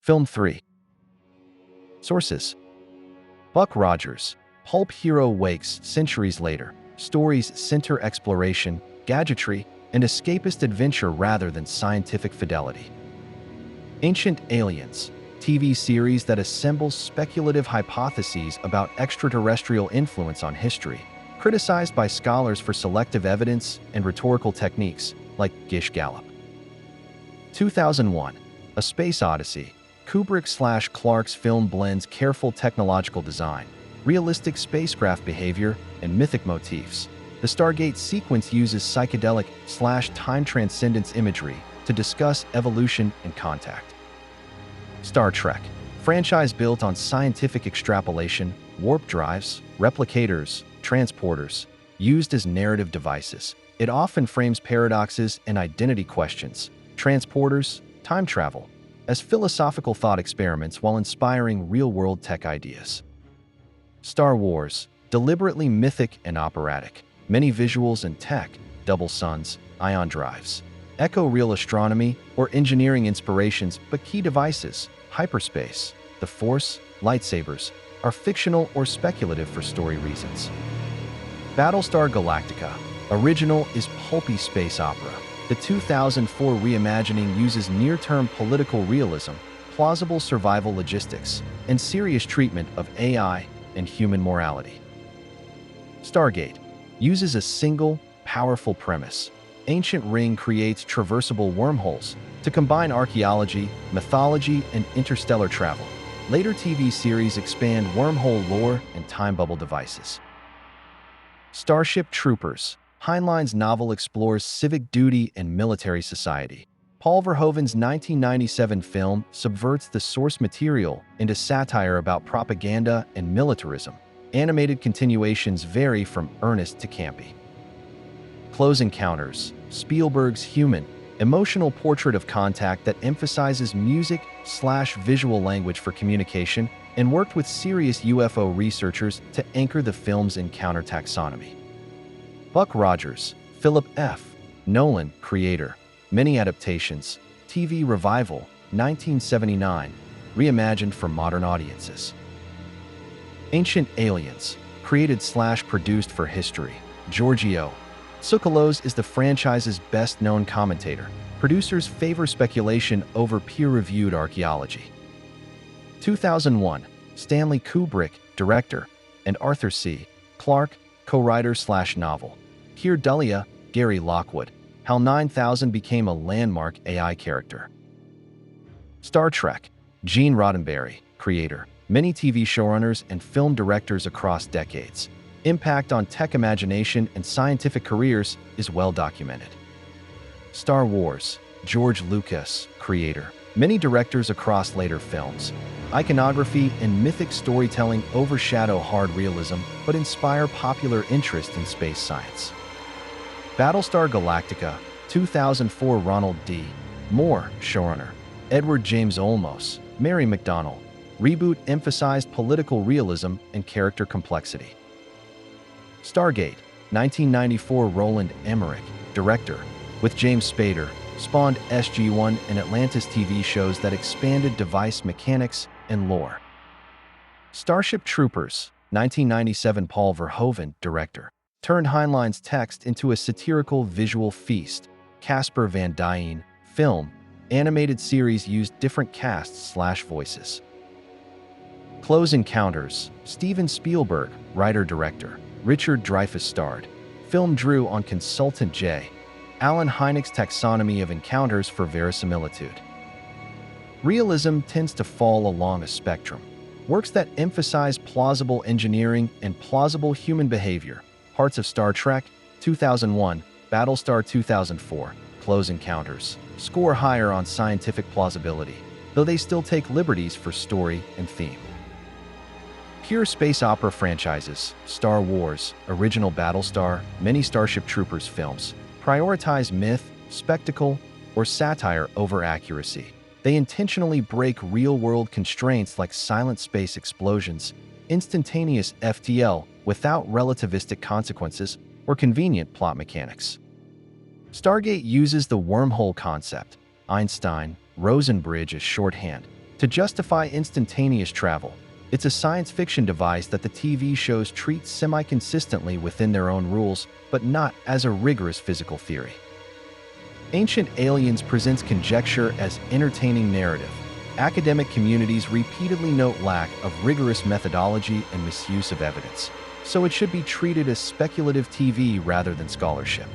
Film 3. Sources: Buck Rogers. Pulp hero wakes centuries later. Stories center exploration, gadgetry, and escapist adventure rather than scientific fidelity. Ancient Aliens. TV series that assembles speculative hypotheses about extraterrestrial influence on history, criticized by scholars for selective evidence and rhetorical techniques like Gish Gallop. 2001. A Space Odyssey. Kubrick/Clark's film blends careful technological design, realistic spacecraft behavior, and mythic motifs. The Stargate sequence uses psychedelic/time transcendence imagery to discuss evolution and contact. Star Trek. Franchise built on scientific extrapolation, warp drives, replicators, transporters, used as narrative devices. It often frames paradoxes and identity questions, transporters, time travel, as philosophical thought experiments while inspiring real-world tech ideas. Star Wars. Deliberately mythic and operatic. Many visuals and tech, double suns, ion drives, echo real astronomy or engineering inspirations, but key devices, hyperspace, the Force, lightsabers, are fictional or speculative for story reasons. Battlestar Galactica. Original is pulpy space opera. The 2004 reimagining uses near-term political realism, plausible survival logistics, and serious treatment of AI and human morality. Stargate uses a single, powerful premise. Ancient Ring creates traversable wormholes to combine archaeology, mythology, and interstellar travel. Later TV series expand wormhole lore and time bubble devices. Starship Troopers. Heinlein's novel explores civic duty and military society. Paul Verhoeven's 1997 film subverts the source material into satire about propaganda and militarism. Animated continuations vary from earnest to campy. Close Encounters. Spielberg's human, emotional portrait of contact that emphasizes music/visual language for communication and worked with serious UFO researchers to anchor the film's encounter taxonomy. Buck Rogers. Philip F. Nolan, creator. Many adaptations. TV revival, 1979, reimagined for modern audiences. Ancient Aliens. Created/produced for history. Giorgio Tsoukalos is the franchise's best-known commentator. Producers favor speculation over peer-reviewed archaeology. 2001. Stanley Kubrick, director, and Arthur C. Clarke, co-writer/novel. Here Dahlia, Gary Lockwood. How 9000 became a landmark AI character. Star Trek. Gene Roddenberry, creator. Many TV showrunners and film directors across decades. Impact on tech imagination and scientific careers is well documented. Star Wars. George Lucas, creator. Many directors across later films. Iconography and mythic storytelling overshadow hard realism but inspire popular interest in space science. Battlestar Galactica, 2004. Ronald D. Moore, showrunner. Edward James Olmos, Mary McDonnell. Reboot emphasized political realism and character complexity. Stargate, 1994. Roland Emmerich, director. With James Spader, spawned SG-1 and Atlantis TV shows that expanded device mechanics and lore. Starship Troopers, 1997. Paul Verhoeven, director. Turned Heinlein's text into a satirical visual feast. Casper Van Dien, film, animated series used different casts/voices. Close Encounters. Steven Spielberg, writer-director. Richard Dreyfuss starred. Film drew on consultant J. Allen Hynek's taxonomy of encounters for verisimilitude. Realism tends to fall along a spectrum. Works that emphasize plausible engineering and plausible human behavior. Parts of Star Trek, 2001, Battlestar 2004, Close Encounters, score higher on scientific plausibility, though they still take liberties for story and theme. Pure space opera franchises, Star Wars, original Battlestar, many Starship Troopers films, prioritize myth, spectacle, or satire over accuracy. They intentionally break real-world constraints like silent space explosions, instantaneous FTL without relativistic consequences, or convenient plot mechanics. Stargate uses the wormhole concept, Einstein, Rosenbridge as shorthand, To justify instantaneous travel, it's a science fiction device that the TV shows treat semi-consistently within their own rules, but not as a rigorous physical theory. Ancient Aliens presents conjecture as entertaining narrative. Academic communities repeatedly note lack of rigorous methodology and misuse of evidence, so it should be treated as speculative TV rather than scholarship.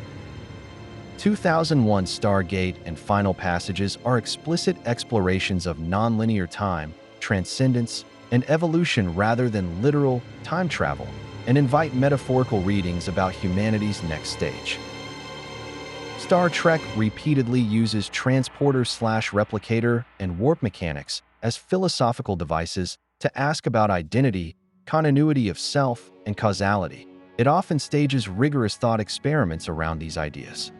2001 Stargate and Final Passages are explicit explorations of nonlinear time, transcendence, and evolution rather than literal time travel, and invite metaphorical readings about humanity's next stage. Star Trek repeatedly uses transporter/replicator and warp mechanics as philosophical devices to ask about identity, continuity of self, and causality. It often stages rigorous thought experiments around these ideas.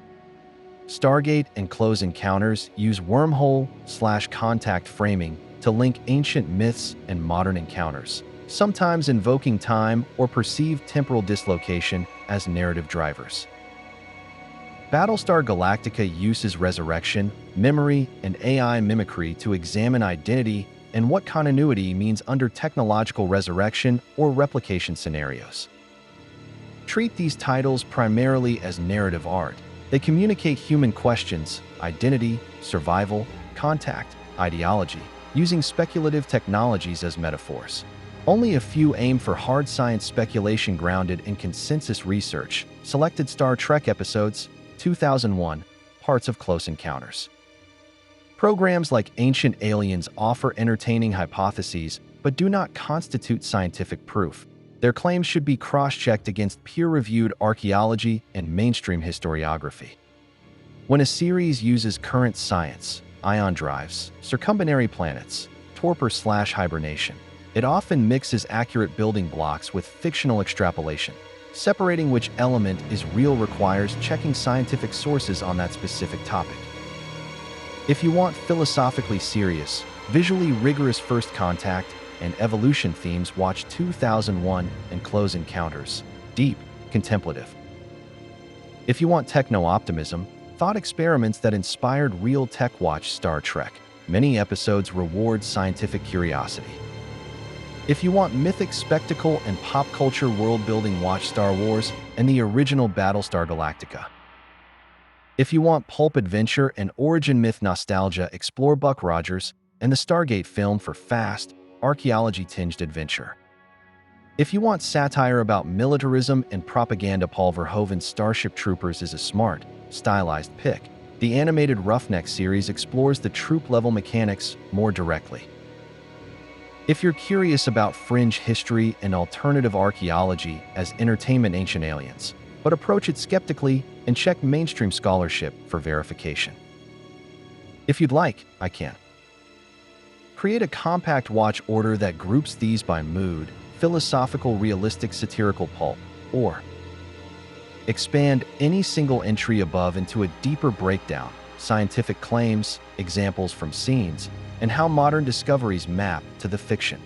Stargate and Close Encounters use wormhole/contact framing to link ancient myths and modern encounters, sometimes invoking time or perceived temporal dislocation as narrative drivers. Battlestar Galactica uses resurrection, memory, and AI mimicry to examine identity and what continuity means under technological resurrection or replication scenarios. Treat these titles primarily as narrative art. They communicate human questions, identity, survival, contact, ideology, using speculative technologies as metaphors. Only a few aim for hard science speculation grounded in consensus research. Selected Star Trek episodes, 2001, parts of Close Encounters. Programs like Ancient Aliens offer entertaining hypotheses but do not constitute scientific proof. Their claims should be cross-checked against peer-reviewed archaeology and mainstream historiography. When a series uses current science, ion drives, circumbinary planets, torpor/hibernation, it often mixes accurate building blocks with fictional extrapolation. Separating which element is real requires checking scientific sources on that specific topic. If you want philosophically serious, visually rigorous First Contact and evolution themes, watch 2001 and Close Encounters, deep, contemplative. If you want techno-optimism, thought experiments that inspired real tech, watch Star Trek. Many episodes reward scientific curiosity. If you want mythic spectacle and pop culture world-building, watch Star Wars and the original Battlestar Galactica. If you want pulp adventure and origin myth nostalgia, explore Buck Rogers and the Stargate film for fast, archaeology-tinged adventure. If you want satire about militarism and propaganda, Paul Verhoeven's Starship Troopers is a smart, stylized pick. The animated Roughneck series explores the troop-level mechanics more directly. If you're curious about fringe history and alternative archaeology as entertainment, Ancient Aliens, but approach it skeptically and check mainstream scholarship for verification. If you'd like, I can create a compact watch order that groups these by mood: philosophical, realistic, satirical, pulp, or expand any single entry above into a deeper breakdown, scientific claims, examples from scenes, and how modern discoveries map to the fiction.